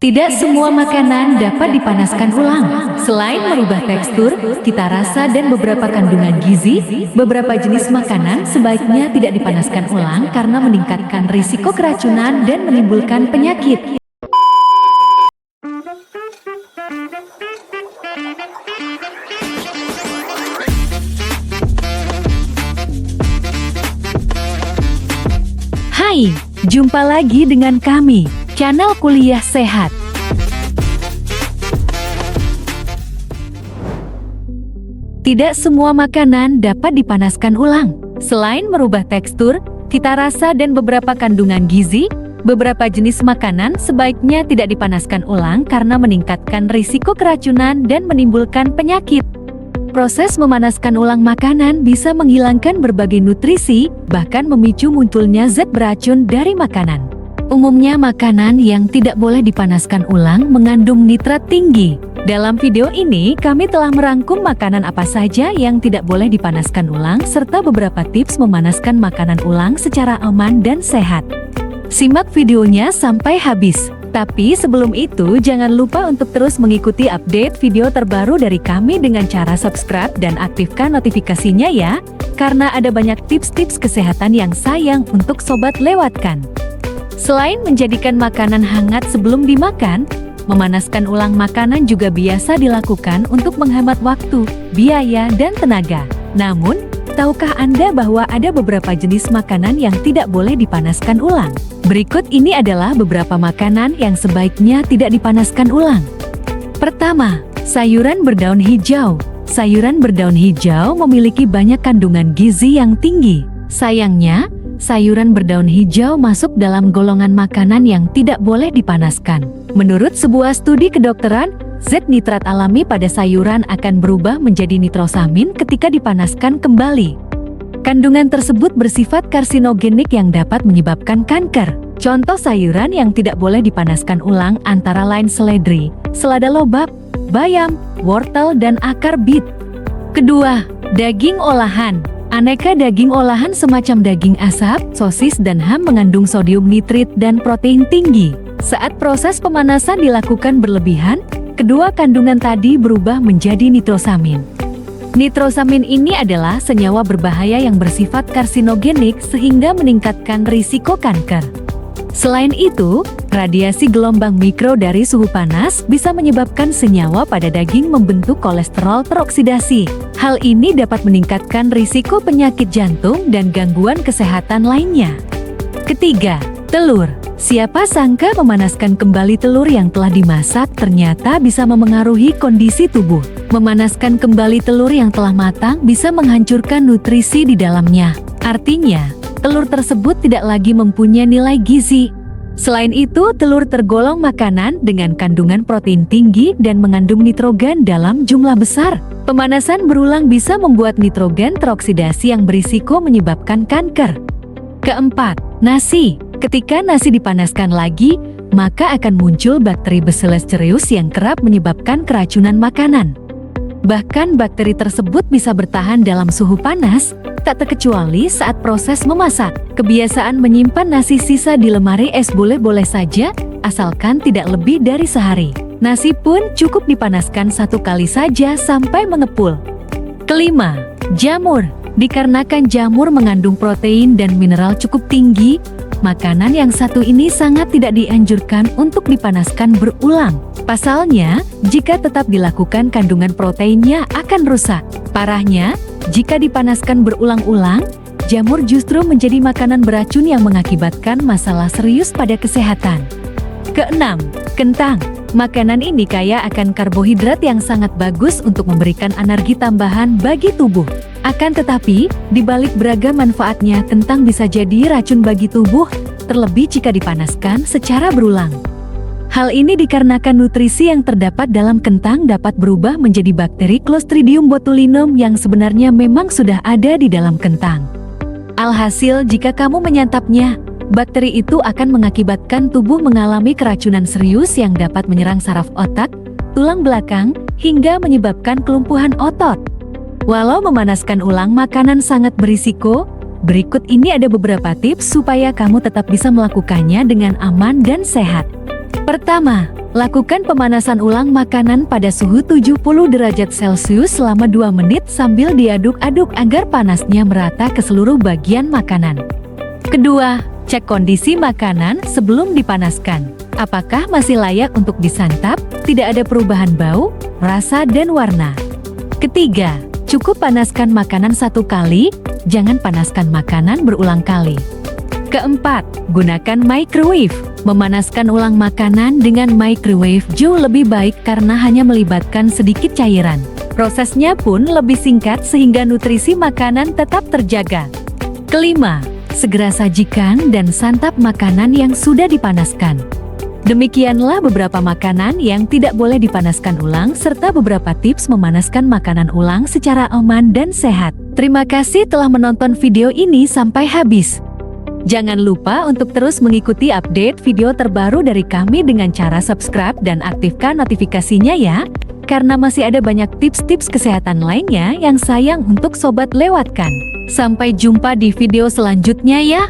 Tidak semua makanan dapat dipanaskan ulang. Selain merubah tekstur, cita rasa, dan beberapa kandungan gizi, beberapa jenis makanan sebaiknya tidak dipanaskan ulang karena meningkatkan risiko keracunan dan menimbulkan penyakit. Hai, jumpa lagi dengan kami, channel Kuliah Sehat. Tidak semua makanan dapat dipanaskan ulang. Selain merubah tekstur, cita rasa, dan beberapa kandungan gizi, beberapa jenis makanan sebaiknya tidak dipanaskan ulang karena meningkatkan risiko keracunan dan menimbulkan penyakit. Proses memanaskan ulang makanan bisa menghilangkan berbagai nutrisi, bahkan memicu munculnya zat beracun dari makanan. Umumnya makanan yang tidak boleh dipanaskan ulang mengandung nitrat tinggi. Dalam video ini, kami telah merangkum makanan apa saja yang tidak boleh dipanaskan ulang serta beberapa tips memanaskan makanan ulang secara aman dan sehat. Simak videonya sampai habis. Tapi sebelum itu, jangan lupa untuk terus mengikuti update video terbaru dari kami dengan cara subscribe dan aktifkan notifikasinya ya, karena ada banyak tips-tips kesehatan yang sayang untuk sobat lewatkan. Selain menjadikan makanan hangat sebelum dimakan, memanaskan ulang makanan juga biasa dilakukan untuk menghemat waktu, biaya, dan tenaga. Namun, tahukah Anda bahwa ada beberapa jenis makanan yang tidak boleh dipanaskan ulang? Berikut ini adalah beberapa makanan yang sebaiknya tidak dipanaskan ulang. Pertama, sayuran berdaun hijau. Sayuran berdaun hijau memiliki banyak kandungan gizi yang tinggi. Sayangnya, sayuran berdaun hijau masuk dalam golongan makanan yang tidak boleh dipanaskan. Menurut sebuah studi kedokteran, zat nitrat alami pada sayuran akan berubah menjadi nitrosamin ketika dipanaskan kembali. Kandungan tersebut bersifat karsinogenik yang dapat menyebabkan kanker. Contoh sayuran yang tidak boleh dipanaskan ulang antara lain seledri, selada lobak, bayam, wortel, dan akar bit. Kedua, daging olahan. Aneka daging olahan semacam daging asap, sosis, dan ham mengandung sodium nitrit dan protein tinggi. Saat proses pemanasan dilakukan berlebihan, kedua kandungan tadi berubah menjadi nitrosamin. Nitrosamin ini adalah senyawa berbahaya yang bersifat karsinogenik sehingga meningkatkan risiko kanker. Selain itu, radiasi gelombang mikro dari suhu panas bisa menyebabkan senyawa pada daging membentuk kolesterol teroksidasi. Hal ini dapat meningkatkan risiko penyakit jantung dan gangguan kesehatan lainnya. Ketiga, telur. Siapa sangka memanaskan kembali telur yang telah dimasak ternyata bisa memengaruhi kondisi tubuh. Memanaskan kembali telur yang telah matang bisa menghancurkan nutrisi di dalamnya. Artinya, telur tersebut tidak lagi mempunyai nilai gizi. Selain itu, telur tergolong makanan dengan kandungan protein tinggi dan mengandung nitrogen dalam jumlah besar. Pemanasan berulang bisa membuat nitrogen teroksidasi yang berisiko menyebabkan kanker. Keempat, nasi. Ketika nasi dipanaskan lagi, maka akan muncul bakteri Bacillus cereus yang kerap menyebabkan keracunan makanan. Bahkan bakteri tersebut bisa bertahan dalam suhu panas, tak terkecuali saat proses memasak. Kebiasaan menyimpan nasi sisa di lemari es boleh-boleh saja, asalkan tidak lebih dari sehari. Nasi pun cukup dipanaskan 1 kali saja sampai mengepul. Kelima, jamur. Dikarenakan jamur mengandung protein dan mineral cukup tinggi, makanan yang satu ini sangat tidak dianjurkan untuk dipanaskan berulang. Pasalnya, jika tetap dilakukan kandungan proteinnya akan rusak. Parahnya, jika dipanaskan berulang-ulang, jamur justru menjadi makanan beracun yang mengakibatkan masalah serius pada kesehatan. Keenam, kentang. Makanan ini kaya akan karbohidrat yang sangat bagus untuk memberikan energi tambahan bagi tubuh. Akan tetapi, di balik beragam manfaatnya, kentang bisa jadi racun bagi tubuh, terlebih jika dipanaskan secara berulang. Hal ini dikarenakan nutrisi yang terdapat dalam kentang dapat berubah menjadi bakteri Clostridium botulinum yang sebenarnya memang sudah ada di dalam kentang. Alhasil, jika kamu menyantapnya, bakteri itu akan mengakibatkan tubuh mengalami keracunan serius yang dapat menyerang saraf otak, tulang belakang, hingga menyebabkan kelumpuhan otot. Walau memanaskan ulang makanan sangat berisiko, berikut ini ada beberapa tips supaya kamu tetap bisa melakukannya dengan aman dan sehat. Pertama, Lakukan pemanasan ulang makanan pada suhu 70 derajat Celcius selama 2 menit sambil diaduk-aduk agar panasnya merata ke seluruh bagian makanan. Kedua, cek kondisi makanan sebelum dipanaskan. Apakah masih layak untuk disantap? Tidak ada perubahan bau, rasa, dan warna. Ketiga, cukup panaskan makanan 1 kali, jangan panaskan makanan berulang kali. Keempat, gunakan microwave. Memanaskan ulang makanan dengan microwave jauh lebih baik karena hanya melibatkan sedikit cairan. Prosesnya pun lebih singkat sehingga nutrisi makanan tetap terjaga. Kelima, segera sajikan dan santap makanan yang sudah dipanaskan. Demikianlah beberapa makanan yang tidak boleh dipanaskan ulang serta beberapa tips memanaskan makanan ulang secara aman dan sehat. Terima kasih telah menonton video ini sampai habis. Jangan lupa untuk terus mengikuti update video terbaru dari kami dengan cara subscribe dan aktifkan notifikasinya ya, karena masih ada banyak tips-tips kesehatan lainnya yang sayang untuk sobat lewatkan. Sampai jumpa di video selanjutnya ya.